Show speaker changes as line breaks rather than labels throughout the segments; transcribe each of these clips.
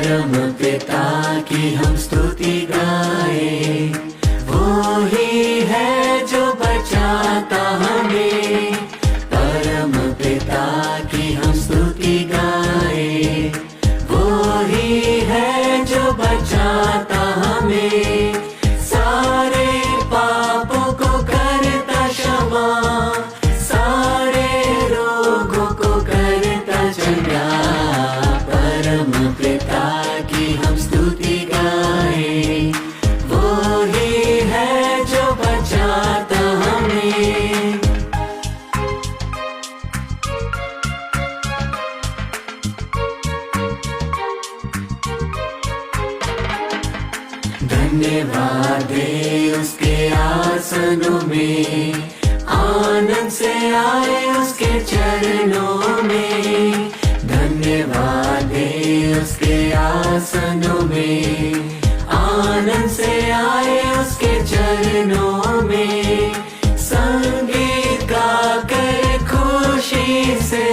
परम पिता की हम स्तुति गाए, वो ही है जो बचाता हमें। परम पिता की हम स्तुति गाए, वो ही है जो बचाता हमें। सारे पापों को करता क्षमा, सारे रोगों को करता चंगा। परम पिता की हम स्तुति गाए, वो ही है जो बचाता हमें। धन्यवाद दे उसके आसनों में, आनंद से आए उसके चरणों में। धन्यवाद दे उसके आसनों में, आनंद से आए उसके चरणों में। संगीत गाकर खुशी से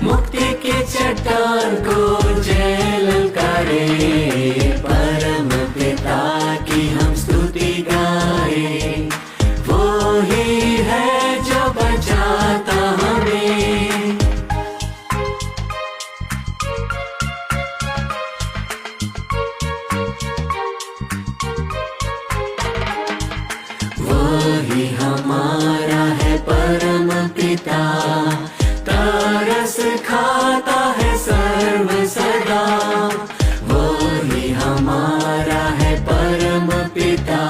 मुक्ति की चट्टान को जय ललकारे। परम पिता की हम स्तुति गाए, वो ही है जो बचाता हमें। वो ही हमारा है परम पिता, तरस खाता है सर्व सदा। वो ही हमारा है परम पिता,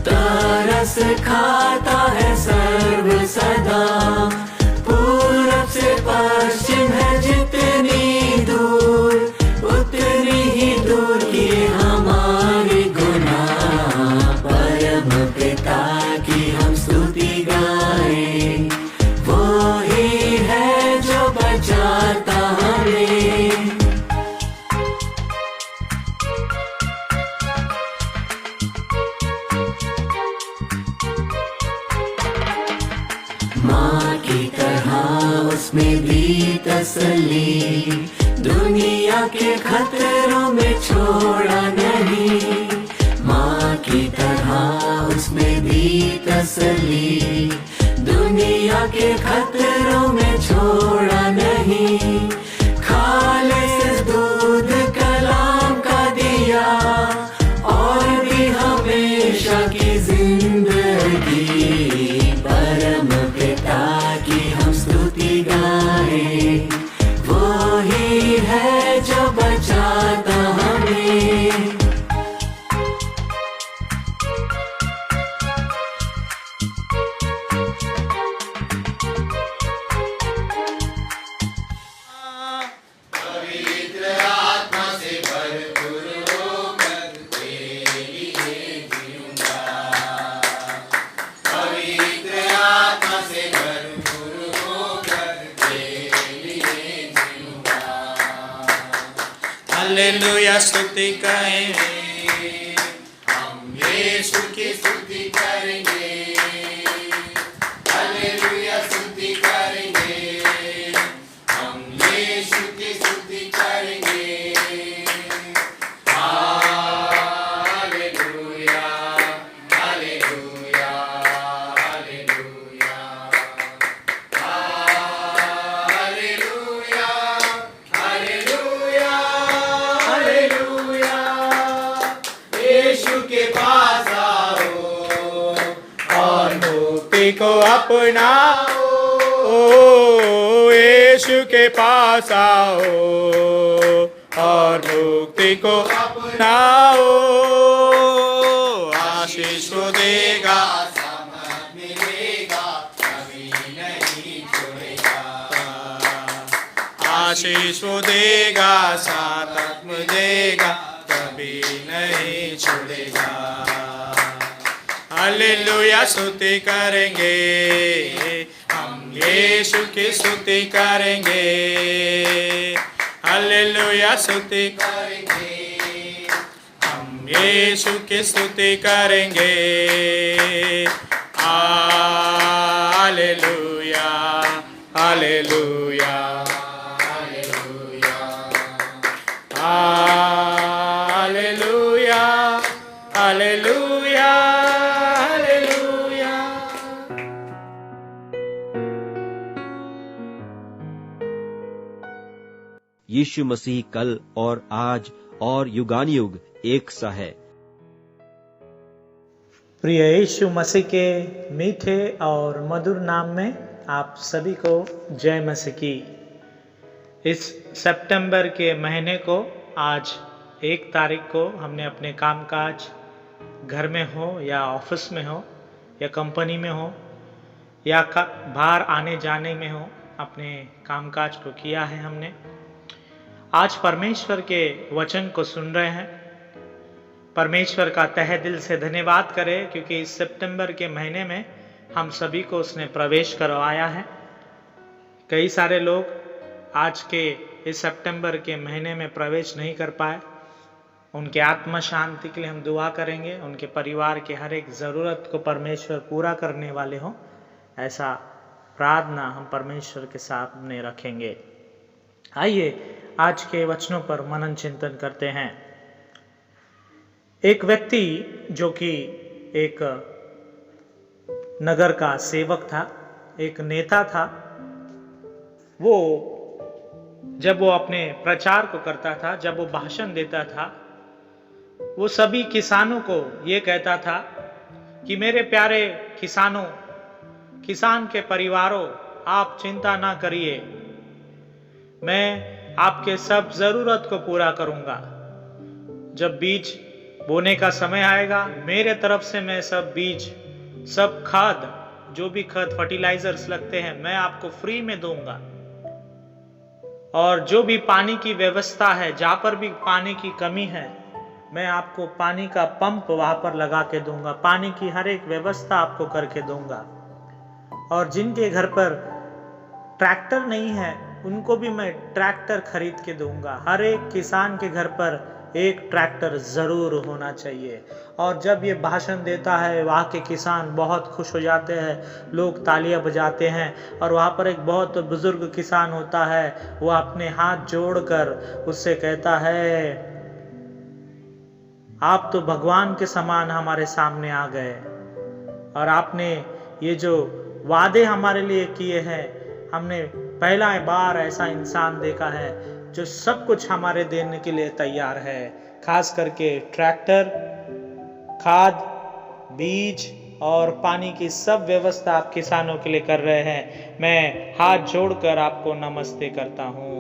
तरस खाता है सर्व सदा। पूरब से पश्चिम है जितनी दूर, उतनी ही दूर किए हमारे गुनाह। परम पिता की हम स्तुति गाए, वो ही है जो बचाता हमें। माँ की तरह उसमें भी तसल्ली, दुनिया के खतरों में छोड़ा नहीं। माँ की तरह उसमें भी तसल्ली, दुनिया के खतरों में छोड़ा नहीं। खालिस दूध कलाम का दिया, और भी हमेशा की जिंदगी। परम पिता की हम स्तुति गाए, वो ही है जो बचाता हमें।
हालेलुया स्तुति करेंगे, हम यीशु की स्तुति करेंगे। हालेलुया स्तुति करेंगे, हम यीशु की स्तुति करेंगे। हालेलुया हालेलुया हालेलुया हालेलुया हालेलुया हालेलुया। यीशु के पास आओ और मुक्ति को अपनाओ। यीशु के पास आओ और मुक्ति को अपनाओ। आशीष को देगा, सामर्थ मिलेगा, कभी नहीं छोड़ेगा। आशीष को देगा, साथ में देगा, कभी नहीं छोड़ेगा। हालेलुया स्तुति करेंगे, हम यीशु की स्तुति करेंगे। हालेलुया स्तुति करेंगे, हम यीशु की स्तुति करेंगे। हालेलुया हालेलुया हालेलुया।
यीशु मसीह कल और आज और युगानुयुग एक सा है।
प्रिय यीशु मसीह के मीठे और मधुर नाम में आप सभी को जय मसीह की। इस सितंबर के महीने को आज 1 तारीख को हमने अपने कामकाज घर में हो या ऑफिस में हो या कंपनी में हो या बाहर आने जाने में हो, अपने कामकाज को किया है हमने। आज परमेश्वर के वचन को सुन रहे हैं। परमेश्वर का तहे दिल से धन्यवाद करें, क्योंकि इस सितंबर के महीने में हम सभी को उसने प्रवेश करवाया है। कई सारे लोग आज के इस सितंबर के महीने में प्रवेश नहीं कर पाए। उनके आत्मा शांति के लिए हम दुआ करेंगे, उनके परिवार के हर एक ज़रूरत को परमेश्वर पूरा करने वाले हों, ऐसा प्रार्थना हम परमेश्वर के सामने रखेंगे। आइए आज के वचनों पर मनन चिंतन करते हैं। एक व्यक्ति जो कि एक नगर का सेवक था, एक नेता था, वो जब वो अपने प्रचार को करता था, जब वो भाषण देता था, वो सभी किसानों को ये कहता था कि मेरे प्यारे किसानों, किसान के परिवारों, आप चिंता ना करिए, मैं आपके सब जरूरत को पूरा करूंगा। जब बीज बोने का समय आएगा, मेरे तरफ से मैं सब बीज, सब खाद, जो भी खाद फर्टिलाइजर्स लगते हैं, मैं आपको फ्री में दूंगा। और जो भी पानी की व्यवस्था है, जहां पर भी पानी की कमी है, मैं आपको पानी का पंप वहां पर लगा के दूंगा, पानी की हर एक व्यवस्था आपको करके दूंगा। और जिनके घर पर ट्रैक्टर नहीं है, उनको भी मैं ट्रैक्टर खरीद के दूंगा। हर एक किसान के घर पर एक ट्रैक्टर जरूर होना चाहिए। और जब ये भाषण देता है, वहाँ के किसान बहुत खुश हो जाते हैं, लोग तालियां बजाते हैं। और वहाँ पर एक बहुत बुजुर्ग किसान होता है, वो अपने हाथ जोड़कर उससे कहता है, आप तो भगवान के समान हमारे सामने आ गए, और आपने ये जो वादे हमारे लिए किए हैं, हमने पहला बार ऐसा इंसान देखा है जो सब कुछ हमारे देने के लिए तैयार है। खास करके ट्रैक्टर, खाद, बीज और पानी की सब व्यवस्था आप किसानों के लिए कर रहे हैं। मैं हाथ जोड़कर आपको नमस्ते करता हूँ।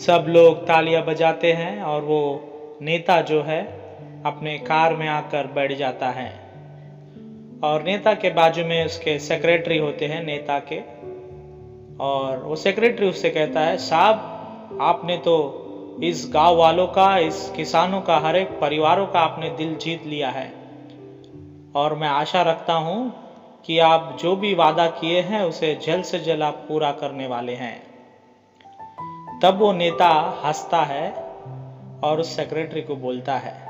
सब लोग तालियां बजाते हैं और वो नेता जो है अपने कार में आकर बैठ जाता है। और नेता के बाजू में उसके सेक्रेटरी होते हैं नेता के, और वो सेक्रेटरी उससे कहता है, साहब आपने तो इस गांव वालों का, इस किसानों का, हर एक परिवारों का आपने दिल जीत लिया है, और मैं आशा रखता हूं कि आप जो भी वादा किए हैं उसे जल्द से जल्द आप पूरा करने वाले हैं। तब वो नेता हंसता है और उस सेक्रेटरी को बोलता है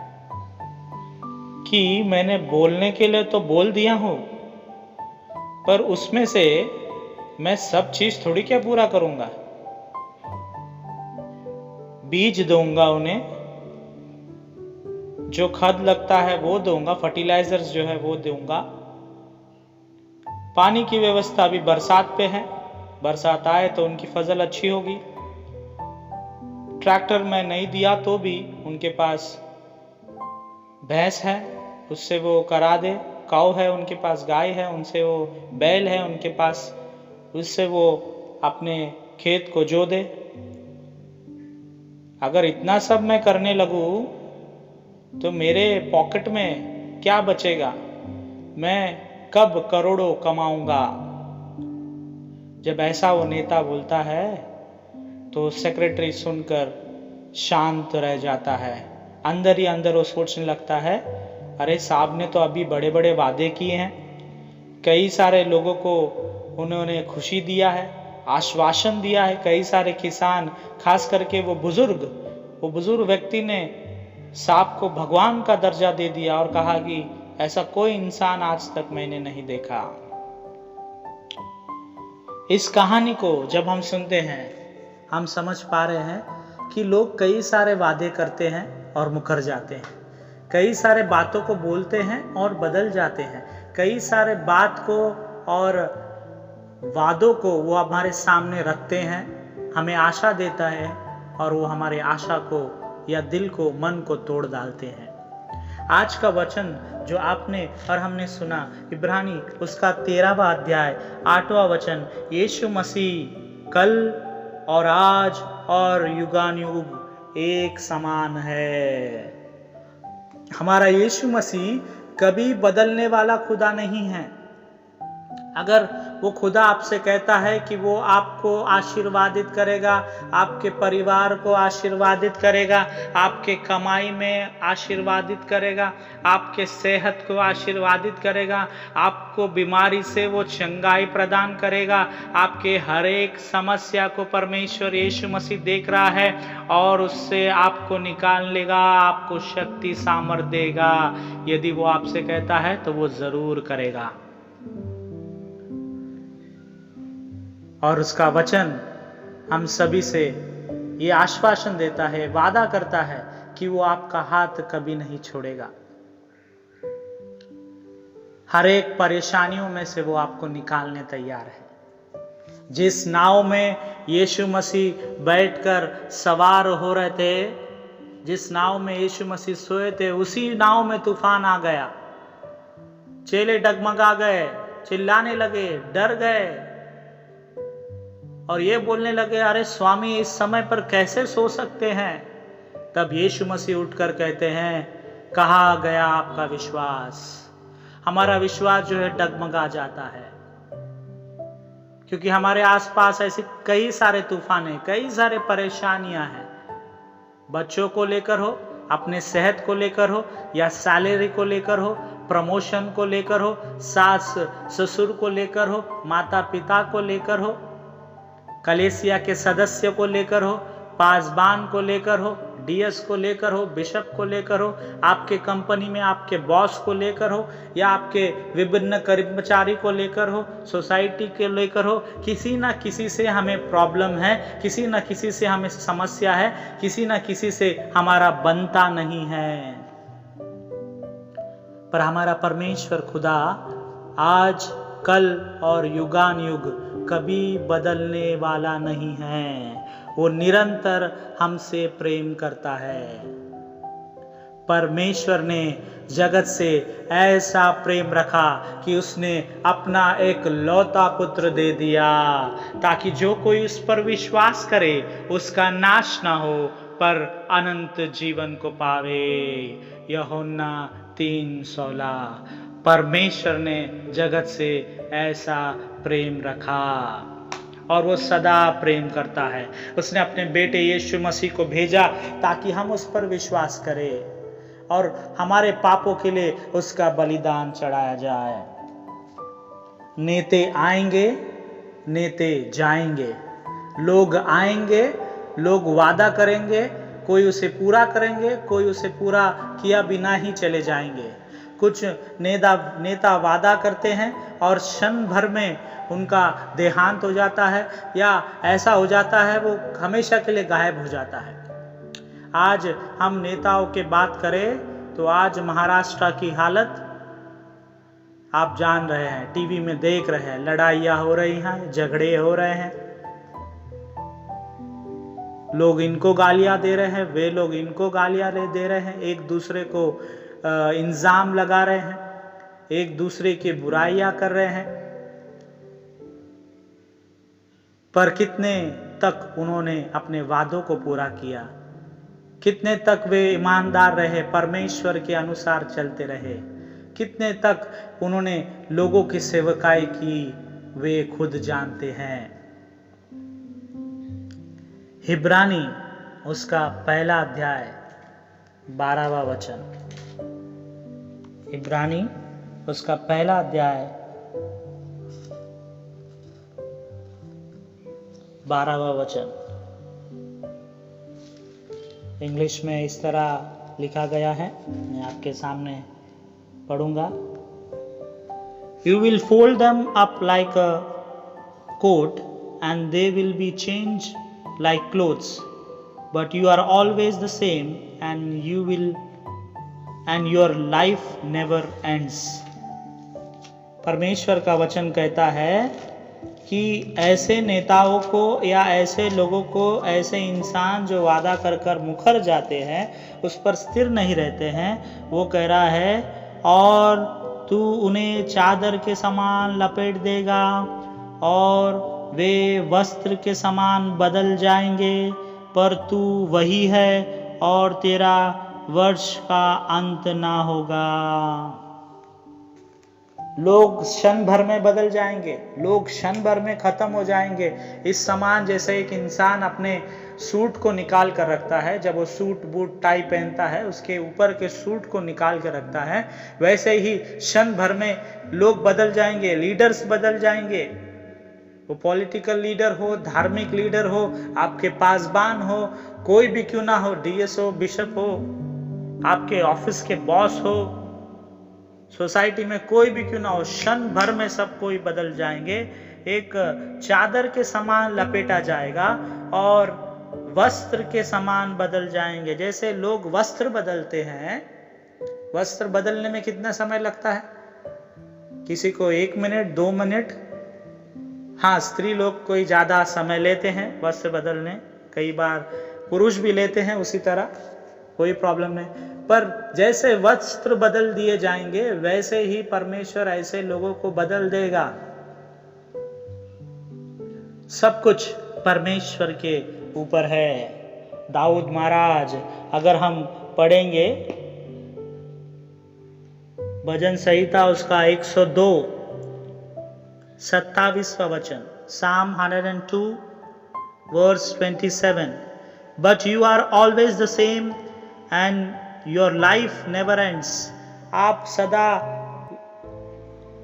कि मैंने बोलने के लिए तो बोल दिया हूं, पर उसमें से मैं सब चीज थोड़ी क्या पूरा करूंगा। बीज दूंगा उन्हें, जो खाद लगता है वो दूंगा, फर्टिलाइजर्स जो है वो दूंगा, पानी की व्यवस्था अभी बरसात पे है, बरसात आए तो उनकी फसल अच्छी होगी। ट्रैक्टर मैं नहीं दिया तो भी उनके पास भैंस है, उससे वो करा दे, काऊ है उनके पास, गाय है उनसे, वो बैल है उनके पास, उससे वो अपने खेत को जो दे। अगर इतना सब मैं करने लगूं तो मेरे पॉकेट में क्या बचेगा, मैं कब करोड़ों कमाऊंगा। जब ऐसा वो नेता बोलता है तो सेक्रेटरी सुनकर शांत रह जाता है। अंदर ही अंदर वो सोचने लगता है, अरे साहब ने तो अभी बड़े बड़े वादे किए हैं, कई सारे लोगों को उन्होंने खुशी दिया है, आश्वासन दिया है। कई सारे किसान, खास करके वो बुजुर्ग व्यक्ति ने सांप को भगवान का दर्जा दे दिया और कहा कि ऐसा कोई इंसान आज तक मैंने नहीं देखा। इस कहानी को जब हम सुनते हैं, हम समझ पा रहे हैं कि लोग कई सारे वादे करते हैं और मुकर जाते हैं, कई सारे बातों को बोलते हैं और बदल जाते हैं, कई सारे बात को और वादों को वो हमारे सामने रखते हैं हमें आशा देता है और वो हमारे आशा को या दिल को, मन को तोड़ डालते हैं। आज का वचन जो आपने और हमने सुना, इब्रानी उसका 13वां अध्याय 8वां वचन, यीशु मसीह कल और आज और युगानुयुग एक समान है। हमारा यीशु मसीह कभी बदलने वाला खुदा नहीं है। अगर वो खुदा आपसे कहता है कि वो आपको आशीर्वादित करेगा, आपके परिवार को आशीर्वादित करेगा, आपके कमाई में आशीर्वादित करेगा, आपके सेहत को आशीर्वादित करेगा, आपको बीमारी से वो चंगाई प्रदान करेगा, आपके हर एक समस्या को परमेश्वर यीशु मसीह देख रहा है और उससे आपको निकाल लेगा, आपको शक्ति सामर्थ देगा। यदि वो आपसे कहता है तो वो जरूर करेगा। और उसका वचन हम सभी से ये आश्वासन देता है, वादा करता है कि वो आपका हाथ कभी नहीं छोड़ेगा। हर एक परेशानियों में से वो आपको निकालने तैयार है। जिस नाव में यीशु मसीह बैठकर सवार हो रहे थे, जिस नाव में यीशु मसीह सोए थे, उसी नाव में तूफान आ गया। चेले डगमगा गए, चिल्लाने लगे, डर गए और ये बोलने लगे, अरे स्वामी इस समय पर कैसे सो सकते हैं। तब यीशु मसीह उठकर कहते हैं, कहा गया आपका विश्वास। हमारा विश्वास जो है डगमगा जाता है, क्योंकि हमारे आसपास ऐसे कई सारे तूफान हैं, कई सारे परेशानियां हैं। बच्चों को लेकर हो, अपने सेहत को लेकर हो, या सैलरी को लेकर हो, प्रमोशन को लेकर हो, सास ससुर को लेकर हो, माता पिता को लेकर हो, कलेसिया के सदस्य को लेकर हो, पासबान को लेकर हो, डीएस को लेकर हो, बिशप को लेकर हो, आपके कंपनी में आपके बॉस को लेकर हो, या आपके विभिन्न कर्मचारी को लेकर हो, सोसाइटी के लेकर हो, किसी ना किसी से हमें प्रॉब्लम है, किसी ना किसी से हमें समस्या है, किसी ना किसी से हमारा बनता नहीं है। पर हमारा परमेश्वर खुदा आज, कल और युगानुयुग कभी बदलने वाला नहीं है। वो निरंतर हमसे प्रेम करता है। परमेश्वर ने जगत से ऐसा प्रेम रखा कि उसने अपना एक लौता पुत्र दे दिया, ताकि जो कोई उस पर विश्वास करे उसका नाश ना हो, पर अनंत जीवन को पावे। यूहन्ना 3:16। परमेश्वर ने जगत से ऐसा प्रेम रखा और वो सदा प्रेम करता है। उसने अपने बेटे यीशु मसीह को भेजा ताकि हम उस पर विश्वास करें और हमारे पापों के लिए उसका बलिदान चढ़ाया जाए। नेते आएंगे, नेते जाएंगे, लोग आएंगे, लोग वादा करेंगे, कोई उसे पूरा करेंगे, कोई उसे पूरा किया बिना ही चले जाएंगे। कुछ नेता वादा करते हैं और क्षण भर में उनका देहांत हो जाता है, या ऐसा हो जाता है वो हमेशा के लिए गायब हो जाता है। आज हम नेताओं की बात करें तो आज महाराष्ट्र की हालत आप जान रहे हैं, टीवी में देख रहे हैं, लड़ाइयाँ हो रही हैं, झगड़े हो रहे हैं, लोग इनको गालियाँ दे रहे हैं, वे लोग इनको गालियाँ दे रहे हैं, एक दूसरे को इल्जाम लगा रहे हैं, एक दूसरे की बुराइयां कर रहे हैं। पर कितने तक उन्होंने अपने वादों को पूरा किया, कितने तक वे ईमानदार रहे, परमेश्वर के अनुसार चलते रहे, कितने तक उन्होंने लोगों की सेवकाई की, वे खुद जानते हैं। इब्रानी उसका 1 अध्याय 12वां वचन। इब्रानी उसका 1 अध्याय 12वां वचन। इंग्लिश में इस तरह लिखा गया है, मैं आपके सामने पढ़ूंगा। You will fold them up like a coat and they will be changed like clothes, but you are always the same and your life never ends. परमेश्वर का वचन कहता है कि ऐसे नेताओं को या ऐसे लोगों को, ऐसे इंसान जो वादा कर कर मुखर जाते हैं, उस पर स्थिर नहीं रहते हैं, वो कह रहा है और तू उन्हें चादर के समान लपेट देगा और वे वस्त्र के समान बदल जाएंगे, पर तू वही है और तेरा वर्ष का अंत ना होगा। लोग क्षण भर में बदल जाएंगे, लोग क्षण भर में खत्म हो जाएंगे। इस समान जैसे एक इंसान अपने सूट को निकाल कर रखता है, जब वो सूट बूट टाई पहनता है, उसके ऊपर के सूट को निकाल कर रखता है, वैसे ही क्षण भर में लोग बदल जाएंगे, लीडर्स बदल जाएंगे। वो पॉलिटिकल लीडर हो, धार्मिक लीडर हो, आपके पासबान हो, कोई भी क्यों ना हो, डीएस हो, बिशप हो, आपके ऑफिस के बॉस हो, सोसाइटी में कोई भी क्यों ना हो, क्षण भर में सब कोई बदल जाएंगे। एक चादर के समान लपेटा जाएगा और वस्त्र के समान बदल जाएंगे। जैसे लोग वस्त्र बदलते हैं, वस्त्र बदलने में कितना समय लगता है? किसी को 1 मिनट 2 मिनट, हाँ स्त्री लोग कोई ज्यादा समय लेते हैं वस्त्र बदलने, कई बार पुरुष भी लेते हैं उसी तरह, कोई प्रॉब्लम नहीं। पर जैसे वस्त्र बदल दिए जाएंगे वैसे ही परमेश्वर ऐसे लोगों को बदल देगा। सब कुछ परमेश्वर के ऊपर है। दाऊद महाराज, अगर हम पढ़ेंगे भजन संहिता उसका 102 27वां वचन, Psalm 102 verse 27, but you are always the same and your life never ends। आप सदा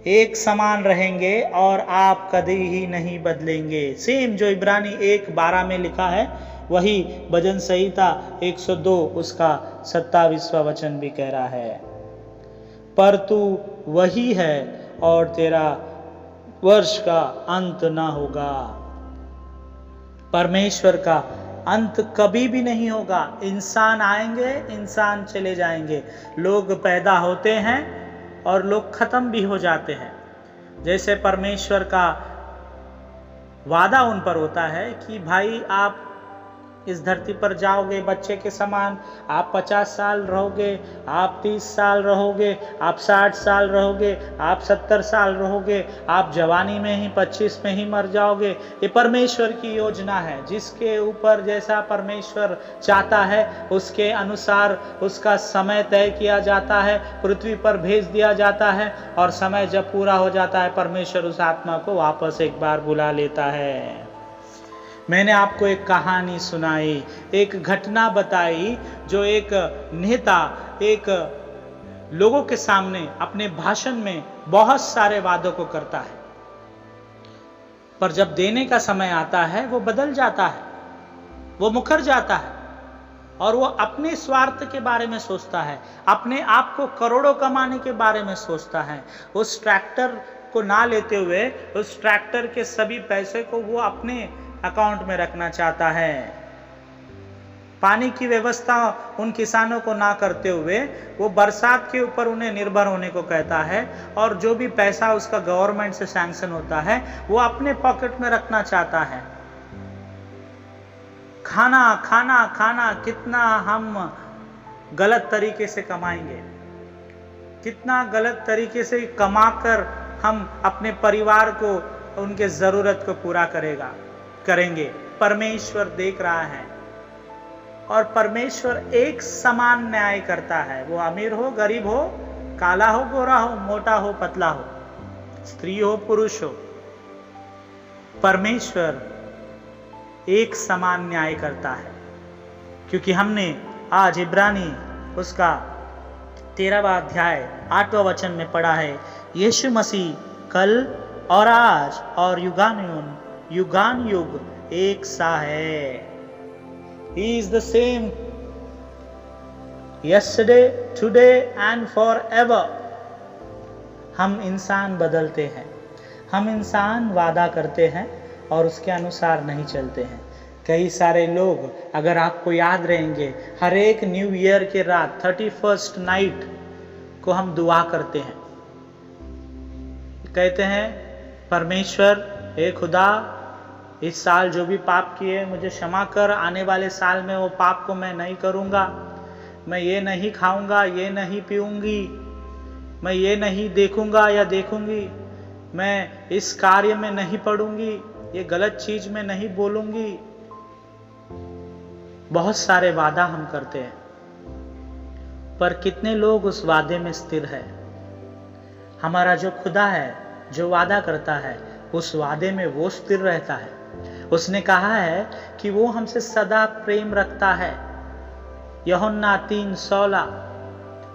एक समान रहेंगे और आप कभी ही नहीं बदलेंगे। सेम जो इब्रानी 1:12 में लिखा है, वही भजन संहिता 102 उसका 27वां वचन भी कह रहा है, पर तू वही है और तेरा वर्ष का अंत ना होगा। परमेश्वर का अंत कभी भी नहीं होगा। इंसान आएंगे, इंसान चले जाएंगे, लोग पैदा होते हैं और लोग खत्म भी हो जाते हैं। जैसे परमेश्वर का वादा उन पर होता है कि भाई आप इस धरती पर जाओगे बच्चे के समान, आप 50 साल रहोगे, आप 30 साल रहोगे, आप 60 साल रहोगे, आप 70 साल रहोगे, आप जवानी में ही 25 में ही मर जाओगे। ये परमेश्वर की योजना है। जिसके ऊपर जैसा परमेश्वर चाहता है उसके अनुसार उसका समय तय किया जाता है, पृथ्वी पर भेज दिया जाता है, और समय जब पूरा हो जाता है परमेश्वर उस आत्मा को वापस एक बार बुला लेता है। मैंने आपको एक कहानी सुनाई, एक घटना बताई, जो एक नेता एक लोगों के सामने अपने भाषण में बहुत सारे वादों को करता है, पर जब देने का समय आता है वो बदल जाता है, वो मुकर जाता है और वो अपने स्वार्थ के बारे में सोचता है, अपने आप को करोड़ों कमाने के बारे में सोचता है। उस ट्रैक्टर को ना लेते हुए उस ट्रैक्टर के सभी पैसे को वो अपने अकाउंट में रखना चाहता है। पानी की व्यवस्था उन किसानों को ना करते हुए वो बरसात के ऊपर उन्हें निर्भर होने को कहता है, और जो भी पैसा उसका गवर्नमेंट से सैंक्शन होता है वो अपने पॉकेट में रखना चाहता है। खाना खाना खाना, कितना हम गलत तरीके से कमाएंगे, कितना गलत तरीके से कमाकर हम अपने परिवार को, उनके जरूरत को पूरा करेंगे। परमेश्वर देख रहा है और परमेश्वर एक समान न्याय करता है। वो अमीर हो गरीब हो, काला हो गोरा हो, मोटा हो पतला हो, स्त्री हो पुरुष हो, परमेश्वर एक समान न्याय करता है। क्योंकि हमने आज इब्रानी उसका 13वां अध्याय 8वां वचन में पढ़ा है, यीशु मसीह कल और आज और युगान युग एक सा है। He is the same yesterday, today and forever। हम इंसान बदलते हैं, हम इंसान वादा करते हैं और उसके अनुसार नहीं चलते हैं। कई सारे लोग, अगर आपको याद रहेंगे, हर एक न्यू ईयर के रात 31st नाइट को हम दुआ करते हैं, कहते हैं परमेश्वर हे खुदा, इस साल जो भी पाप किए मुझे क्षमा कर, आने वाले साल में वो पाप को मैं नहीं करूँगा, मैं ये नहीं खाऊंगा, ये नहीं पीऊंगी, मैं ये नहीं देखूंगा या देखूंगी, मैं इस कार्य में नहीं पढ़ूंगी, ये गलत चीज में नहीं बोलूंगी। बहुत सारे वादा हम करते हैं, पर कितने लोग उस वादे में स्थिर है? हमारा जो खुदा है, जो वादा करता है, उस वादे में वो स्थिर रहता है। उसने कहा है कि वो हमसे सदा प्रेम रखता है। यूहन्ना 3:16,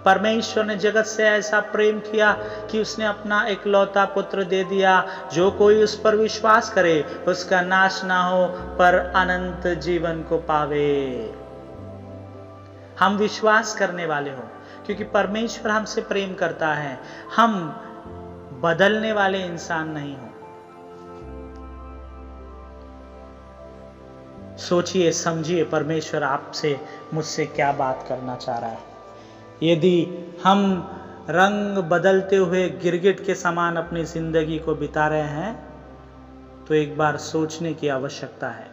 परमेश्वर ने जगत से ऐसा प्रेम किया कि उसने अपना इकलौता पुत्र दे दिया, जो कोई उस पर विश्वास करे उसका नाश ना हो पर अनंत जीवन को पावे। हम विश्वास करने वाले हो, क्योंकि परमेश्वर हमसे प्रेम करता है। हम बदलने वाले इंसान नहीं हो। सोचिए, समझिए परमेश्वर आपसे, मुझसे क्या बात करना चाह रहा है। यदि हम रंग बदलते हुए गिरगिट के समान अपनी जिंदगी को बिता रहे हैं, तो एक बार सोचने की आवश्यकता है।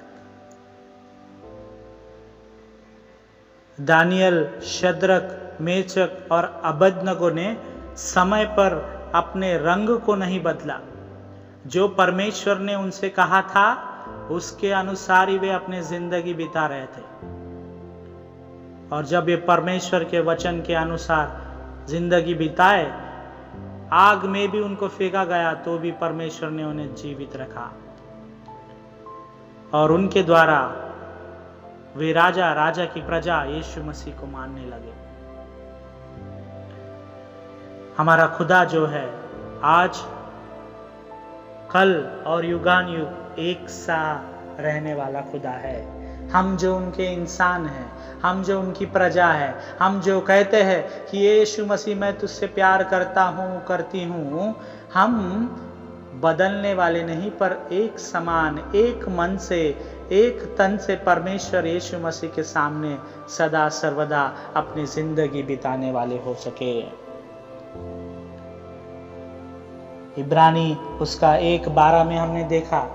दानियल, शद्रक, मेशक और अबेदनगो ने समय पर अपने रंग को नहीं बदला। जो परमेश्वर ने उनसे कहा था उसके अनुसार ही वे अपनी जिंदगी बिता रहे थे। और जब ये परमेश्वर के वचन के अनुसार जिंदगी बिताए, आग में भी उनको फेंका गया तो भी परमेश्वर ने उन्हें जीवित रखा, और उनके द्वारा वे राजा की प्रजा यीशु मसीह को मानने लगे। हमारा खुदा जो है, आज, कल और युगान युग एक सा रहने वाला खुदा है। हम जो उनके इंसान हैं, हम जो उनकी प्रजा है, हम जो कहते हैं कि यीशु मसीह मैं तुझसे प्यार करता हूँ, करती हूँ, हम बदलने वाले नहीं, पर एक समान, एक मन से, एक तन से परमेश्वर यीशु मसीह के सामने सदा सर्वदा अपनी जिंदगी बिताने वाले हो सके। इब्रानी उसका 1:12 में हमने देखा,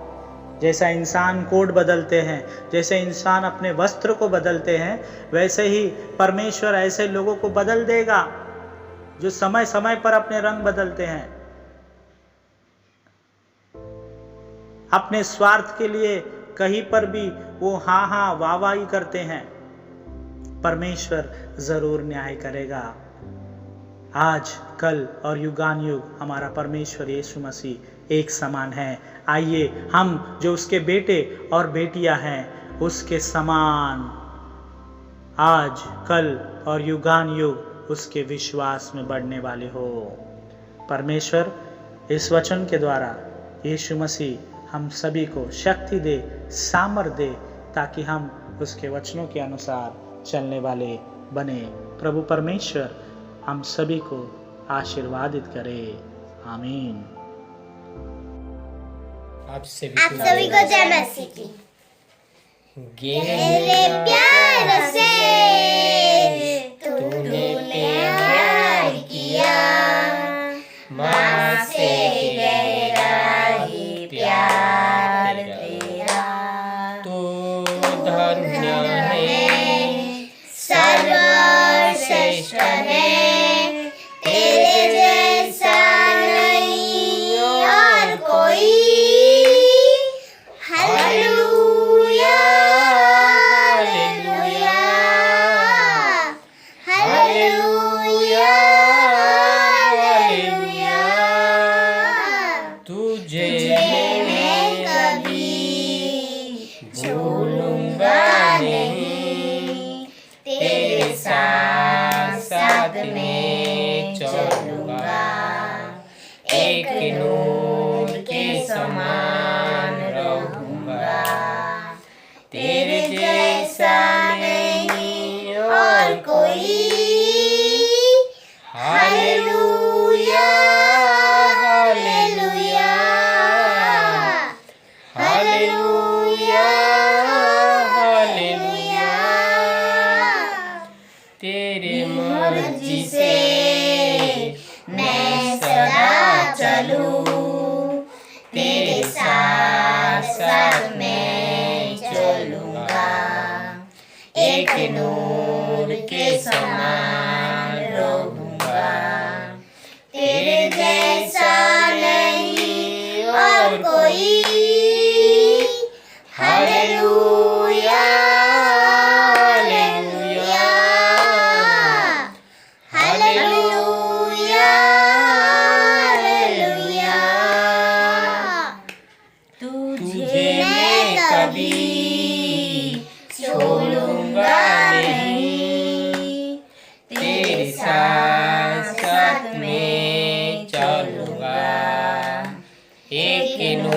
जैसा इंसान कोट बदलते हैं, जैसे इंसान अपने वस्त्र को बदलते हैं, वैसे ही परमेश्वर ऐसे लोगों को बदल देगा जो समय समय पर अपने रंग बदलते हैं, अपने स्वार्थ के लिए कहीं पर भी वो हाँ वाहवाही करते हैं। परमेश्वर जरूर न्याय करेगा। आज, कल और युगान युग हमारा परमेश्वर यीशु मसीह एक समान है। आइए हम जो उसके बेटे और बेटियां हैं, उसके समान आज, कल और युगान युग उसके विश्वास में बढ़ने वाले हो। परमेश्वर इस वचन के द्वारा यीशु मसीह हम सभी को शक्ति दे, सामर्थ दे, ताकि हम उसके वचनों के अनुसार चलने वाले बने। प्रभु परमेश्वर हम सभी को आशीर्वादित करे। आमीन।
आप सभी
को जय मसीह की। मेरे प्यार से तूने प्यार किया, माँ से गहरा ही प्यार तेरा।
तो धन्य है,
सर्वश्रेष्ठ है, तेरे जैसा नहीं और कोई। हालेलुया, हालेलुया, हालेलुया, हालेलुया।
तुझे
मैं कभी भूलूंगा नहीं, तेरे साथ साथ में चलूंगा, एक नूर के समान रहूंगा, तेरे जैसा नहीं और कोई। हालेलुया, हालेलुया, हालेलुया, हालेलुया।
तेरे
मर्जी से मैं सदा चलूं, तेरे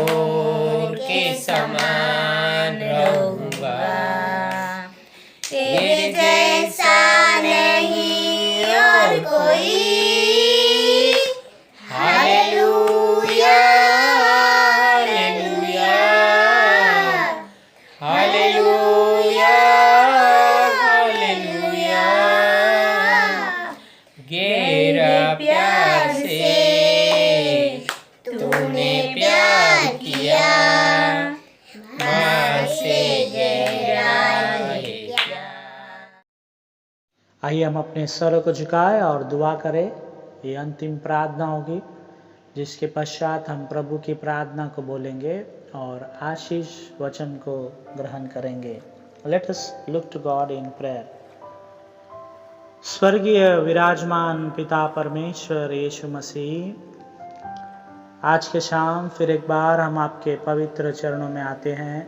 मोर के समान रहूंगा।
तेरे जैसा नहीं और कोई। हालेलुया हालेलुया
हालेलुया हालेलुया। गहरा प्यार से तूने प्यार किया, माँ से गहरा है प्यार।
आइए हम अपने सर को झुकाएं और दुआ करें। ये अंतिम प्रार्थना होगी जिसके पश्चात हम प्रभु की प्रार्थना को बोलेंगे और आशीष वचन को ग्रहण करेंगे। Let us look to God in prayer. स्वर्गीय विराजमान पिता परमेश्वर यीशु मसीह, आज के शाम फिर एक बार हम आपके पवित्र चरणों में आते हैं।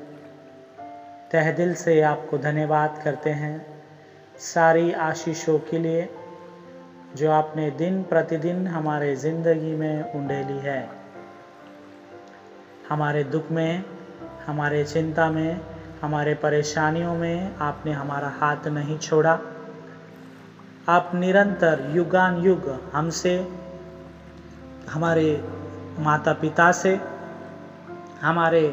तहे दिल से आपको धन्यवाद करते हैं सारी आशीषों के लिए जो आपने दिन प्रतिदिन हमारे ज़िंदगी में उंडेली है। हमारे दुख में, हमारे चिंता में, हमारे परेशानियों में आपने हमारा हाथ नहीं छोड़ा। आप निरंतर युगान युग हमसे, हमारे माता पिता से, हमारे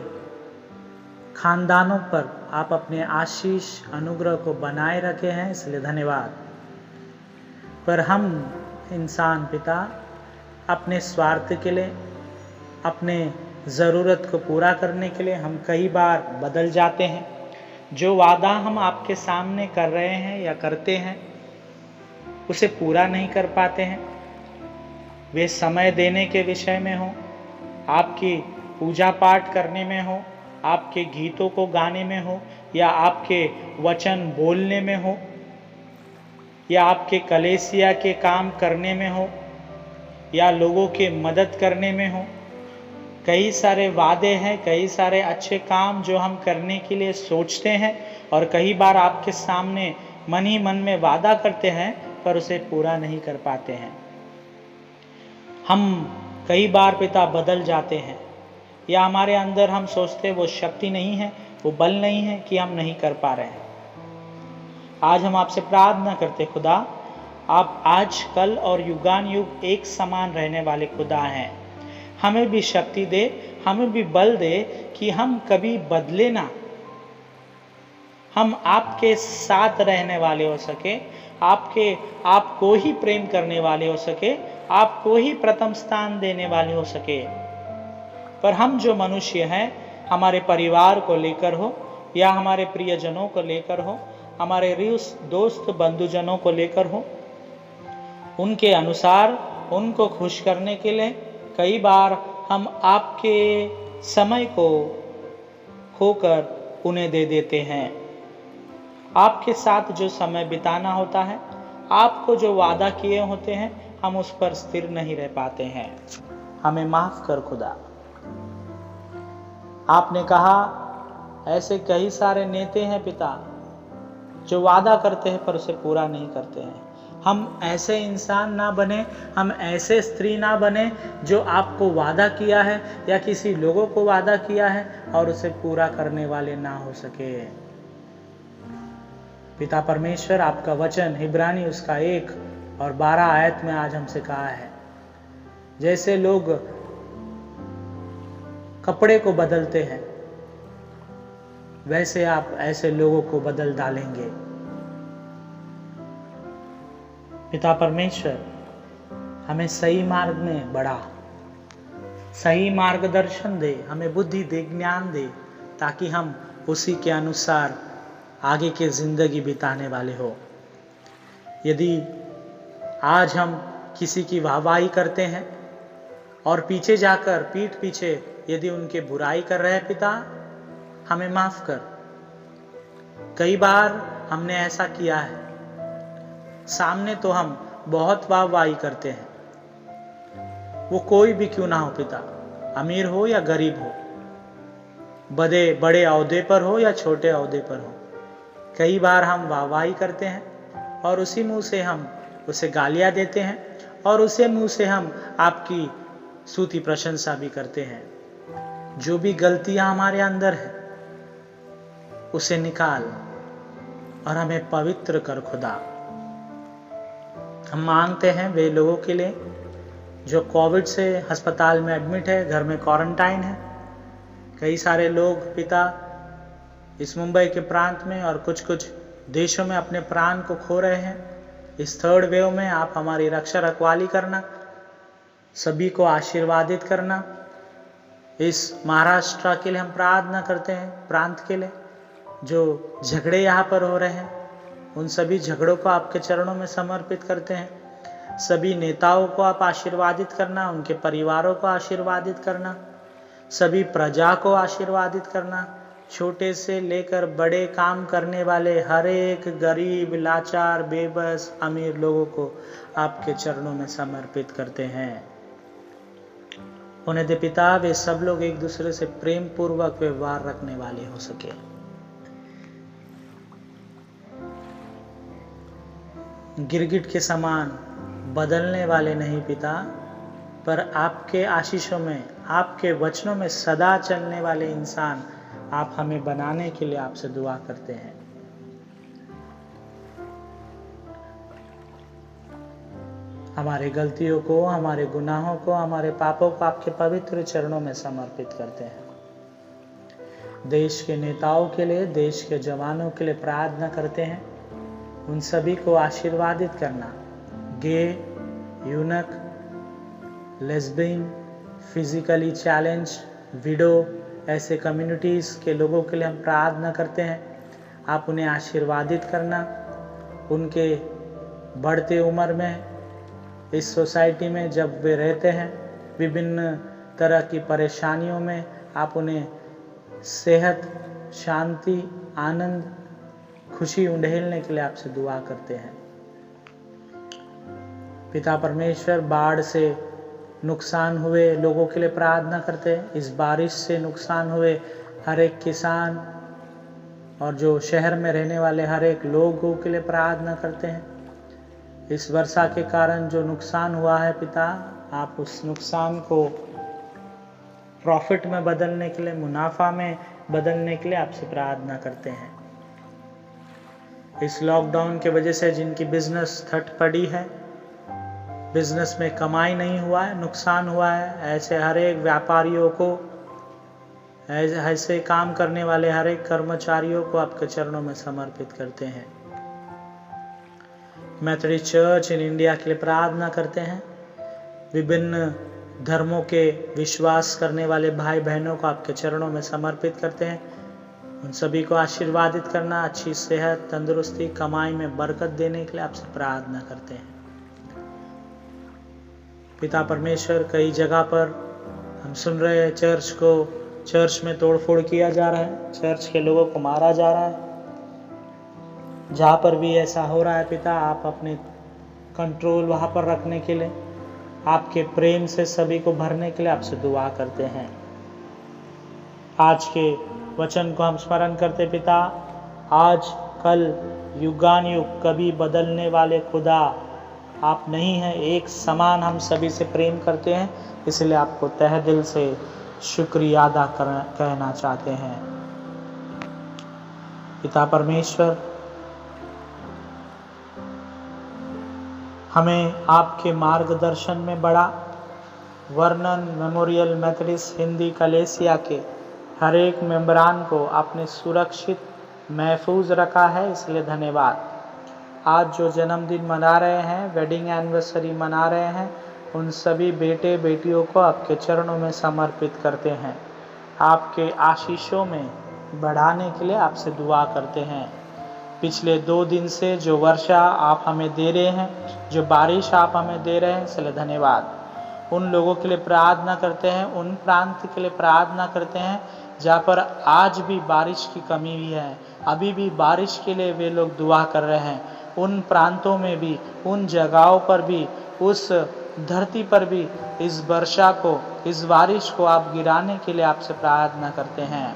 खानदानों पर आप अपने आशीष अनुग्रह को बनाए रखे हैं, इसलिए धन्यवाद। पर हम इंसान पिता अपने स्वार्थ के लिए, अपने ज़रूरत को पूरा करने के लिए हम कई बार बदल जाते हैं। जो वादा हम आपके सामने कर रहे हैं या करते हैं उसे पूरा नहीं कर पाते हैं। वे समय देने के विषय में हो, आपकी पूजा पाठ करने में हो, आपके गीतों को गाने में हो, या आपके वचन बोलने में हो, या आपके कलेसिया के काम करने में हो, या लोगों के मदद करने में हो। कई सारे वादे हैं, कई सारे अच्छे काम जो हम करने के लिए सोचते हैं और कई बार आपके सामने मन ही मन में वादा करते हैं पर उसे पूरा नहीं कर पाते हैं। हम कई बार पिता बदल जाते हैं, या हमारे अंदर हम सोचते वो शक्ति नहीं है, वो बल नहीं है कि हम नहीं कर पा रहे हैं। आज हम आपसे प्रार्थना करते खुदा, आप आज कल और युगान युग एक समान रहने वाले खुदा हैं। हमें भी शक्ति दे, हमें भी बल दे कि हम कभी बदले ना, हम आपके साथ रहने वाले हो सके, आपको ही प्रेम करने वाले हो सके, आपको ही प्रथम स्थान देने वाले हो सके। पर हम जो मनुष्य हैं, हमारे परिवार को लेकर हो या हमारे प्रियजनों को लेकर हो, हमारे दोस्त बंधुजनों को लेकर हो, उनके अनुसार उनको खुश करने के लिए कई बार हम आपके समय को खोकर उन्हें दे देते हैं। आपके साथ जो समय बिताना होता है, आपको जो वादा किए होते हैं, हम उस पर स्थिर नहीं रह पाते हैं। हमें माफ कर खुदा। आपने कहा ऐसे कई सारे नेता हैं पिता जो वादा करते हैं पर उसे पूरा नहीं करते हैं। हम ऐसे इंसान ना बने, हम ऐसे स्त्री ना बने जो आपको वादा किया है या किसी लोगों को वादा किया है और उसे पूरा करने वाले ना हो सके। पिता परमेश्वर, आपका वचन इब्रानी उसका 1 और 12 आयत में आज हमसे कहा है, जैसे लोग कपड़े को बदलते हैं वैसे आप ऐसे लोगों को बदल डालेंगे। पिता परमेश्वर, हमें सही मार्ग में बढ़ा, सही मार्गदर्शन दे, हमें बुद्धि दे, ज्ञान दे, ताकि हम उसी के अनुसार आगे की जिंदगी बिताने वाले हो। यदि आज हम किसी की वाहवाही करते हैं और पीछे जाकर पीठ पीछे यदि उनके बुराई कर रहे हैं पिता, हमें माफ कर। कई बार हमने ऐसा किया है, सामने तो हम बहुत वाहवाही करते हैं, वो कोई भी क्यों ना हो पिता, अमीर हो या गरीब हो, बड़े ओहदे पर हो या छोटे ओहदे पर हो। कई बार हम वाहवाही करते हैं और उसी मुंह से हम उसे गालियां देते हैं और उसी मुंह से हम आपकी स्तुति प्रशंसा भी करते हैं। जो भी गलतियां हमारे अंदर है उसे निकाल और हमें पवित्र कर खुदा। हम मांगते हैं वे लोगों के लिए जो कोविड से अस्पताल में एडमिट है, घर में क्वारंटाइन है। कई सारे लोग पिता इस मुंबई के प्रांत में और कुछ कुछ देशों में अपने प्राण को खो रहे हैं। इस थर्ड वेव में आप हमारी रक्षा रखवाली करना, सभी को आशीर्वादित करना। इस महाराष्ट्र के लिए हम प्रार्थना करते हैं, प्रांत के लिए जो झगड़े यहाँ पर हो रहे हैं उन सभी झगड़ों को आपके चरणों में समर्पित करते हैं। सभी नेताओं को आप आशीर्वादित करना, उनके परिवारों को आशीर्वादित करना, सभी प्रजा को आशीर्वादित करना। छोटे से लेकर बड़े काम करने वाले हर एक गरीब, लाचार, बेबस, अमीर लोगों को आपके चरणों में समर्पित करते हैं। उन्हें दे पिता वे सब लोग एक दूसरे से प्रेम पूर्वक व्यवहार रखने वाले हो सके। गिरगिट के समान बदलने वाले नहीं पिता, पर आपके आशीषों में, आपके वचनों में सदा चलने वाले इंसान आप हमें बनाने के लिए आपसे दुआ करते हैं। हमारे गलतियों को, हमारे गुनाहों को, हमारे पापों को आपके पवित्र चरणों में समर्पित करते हैं। देश के नेताओं के लिए, देश के जवानों के लिए प्रार्थना करते हैं। उन सभी को आशीर्वादित करना। Gay, eunuch, lesbian, physically challenge, widow, ऐसे कम्युनिटीज़ के लोगों के लिए हम प्रार्थना करते हैं। आप उन्हें आशीर्वादित करना। उनके बढ़ते उम्र में इस सोसाइटी में जब वे रहते हैं, विभिन्न तरह की परेशानियों में आप उन्हें सेहत, शांति, आनंद, खुशी उंडेलने के लिए आपसे दुआ करते हैं। पिता परमेश्वर, बाढ़ से नुकसान हुए लोगों के लिए प्रार्थना करते हैं। इस बारिश से नुकसान हुए हर एक किसान और जो शहर में रहने वाले हर एक लोगों के लिए प्रार्थना करते हैं। इस वर्षा के कारण जो नुकसान हुआ है पिता, आप उस नुकसान को प्रॉफिट में बदलने के लिए, मुनाफा में बदलने के लिए आपसे प्रार्थना करते हैं। इस लॉकडाउन के वजह से जिनकी बिजनेस ठप पड़ी है, बिजनेस में कमाई नहीं हुआ है, नुकसान हुआ है, ऐसे हर एक व्यापारियों को, ऐसे काम करने वाले हर एक कर्मचारियों को आपके चरणों में समर्पित करते हैं। मेथोडिस्ट चर्च इन इंडिया के लिए प्रार्थना करते हैं। विभिन्न धर्मों के विश्वास करने वाले भाई बहनों को आपके चरणों में समर्पित करते हैं। उन सभी को आशीर्वादित करना, अच्छी सेहत, तंदुरुस्ती, कमाई में बरकत देने के लिए आपसे प्रार्थना करते हैं। पिता परमेश्वर, कई जगह पर हम सुन रहे हैं चर्च में तोड़फोड़ किया जा रहा है, चर्च के लोगों को मारा जा रहा है। जहाँ पर भी ऐसा हो रहा है पिता, आप अपने कंट्रोल वहाँ पर रखने के लिए, आपके प्रेम से सभी को भरने के लिए आपसे दुआ करते हैं। आज के वचन को हम स्मरण करते पिता, आज कल युगान युग कभी बदलने वाले खुदा आप नहीं हैं, एक समान हम सभी से प्रेम करते हैं, इसलिए आपको तहे दिल से शुक्रिया अदा कहना चाहते हैं। पिता परमेश्वर, हमें आपके मार्गदर्शन में बड़ा वर्णन मेमोरियल मेथोडिस्ट हिंदी कलेसिया के हर एक मेंबरान को आपने सुरक्षित महफूज रखा है, इसलिए धन्यवाद। आज जो जन्मदिन मना रहे हैं, वेडिंग एनिवर्सरी मना रहे हैं, उन सभी बेटे बेटियों को आपके चरणों में समर्पित करते हैं। आपके आशीषों में बढ़ाने के लिए आपसे दुआ करते हैं। पिछले 2 दिन से जो वर्षा आप हमें दे रहे हैं, जो बारिश आप हमें दे रहे हैं, इसलिए धन्यवाद। उन लोगों के लिए प्रार्थना करते हैं, उन प्रांत के लिए प्रार्थना करते हैं जहाँ पर आज भी बारिश की कमी भी है, अभी भी बारिश के लिए वे लोग दुआ कर रहे हैं। उन प्रांतों में भी, उन जगहों पर भी, उस धरती पर भी इस वर्षा को, इस बारिश को आप गिराने के लिए आपसे प्रार्थना करते हैं,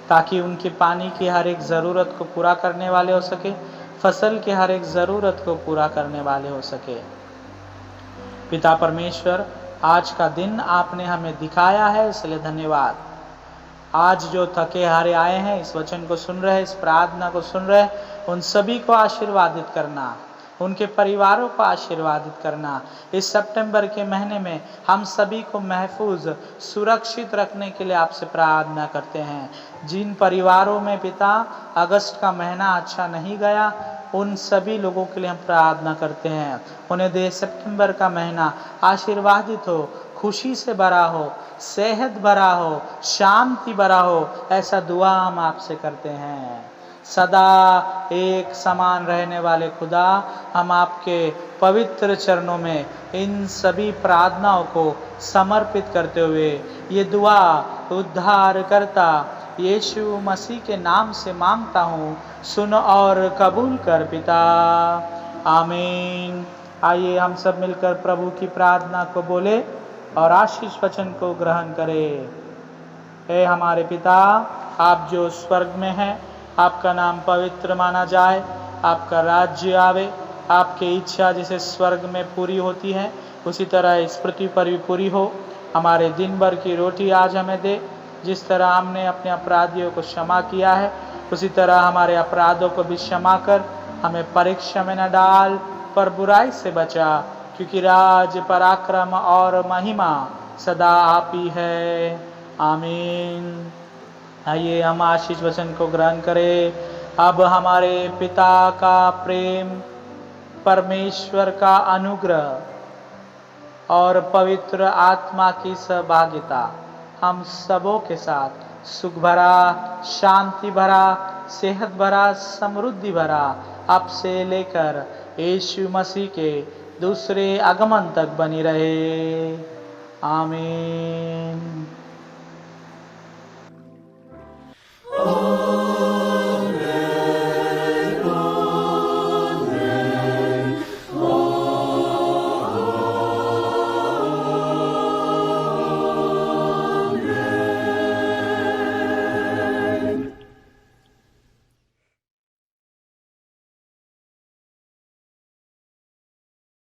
ताकि उनके पानी की हर एक ज़रूरत को पूरा करने वाले हो सके, फसल के हर एक ज़रूरत को पूरा करने वाले हो सके। पिता परमेश्वर, आज का दिन आपने हमें दिखाया है, इसलिए धन्यवाद। आज जो थके हारे आए हैं, इस वचन को सुन रहे, इस प्रार्थना को सुन रहे, उन सभी को आशीर्वादित करना, उनके परिवारों को आशीर्वादित करना। इस सितंबर के महीने में हम सभी को महफूज सुरक्षित रखने के लिए आपसे प्रार्थना करते हैं। जिन परिवारों में पिता अगस्त का महीना अच्छा नहीं गया, उन सभी लोगों के लिए हम प्रार्थना करते हैं। उन्हें दे सितंबर का महीना आशीर्वादित हो, खुशी से भरा हो, सेहत भरा हो, शांति भरा हो, ऐसा दुआ हम आपसे करते हैं। सदा एक समान रहने वाले खुदा, हम आपके पवित्र चरणों में इन सभी प्रार्थनाओं को समर्पित करते हुए ये दुआ उद्धारकर्ता यीशु मसीह के नाम से मांगता हूँ, सुन और कबूल कर पिता, आमीन। आइए हम सब मिलकर प्रभु की प्रार्थना को बोले और आशीष वचन को ग्रहण करें। हे हमारे पिता, आप जो स्वर्ग में हैं, आपका नाम पवित्र माना जाए, आपका राज्य आवे, आपकी इच्छा जैसे स्वर्ग में पूरी होती है उसी तरह इस पृथ्वी पर भी पूरी हो। हमारे दिन भर की रोटी आज हमें दे, जिस तरह हमने अपने अपराधियों को क्षमा किया है उसी तरह हमारे अपराधों को भी क्षमा कर, हमें परीक्षा में न डाल पर बुराई से बचा, क्योंकि राज, पराक्रम और महिमा सदा आप ही है, आमीन। आइए हम आशीष वचन को ग्रहण करें। अब हमारे पिता का प्रेम, परमेश्वर का अनुग्रह और पवित्र आत्मा की सहभागिता हम सबों के साथ सुख भरा, शांति भरा, सेहत भरा, समृद्धि भरा अब से लेकर यीशु मसीह के दूसरे आगमन तक बनी रहे, आमीन।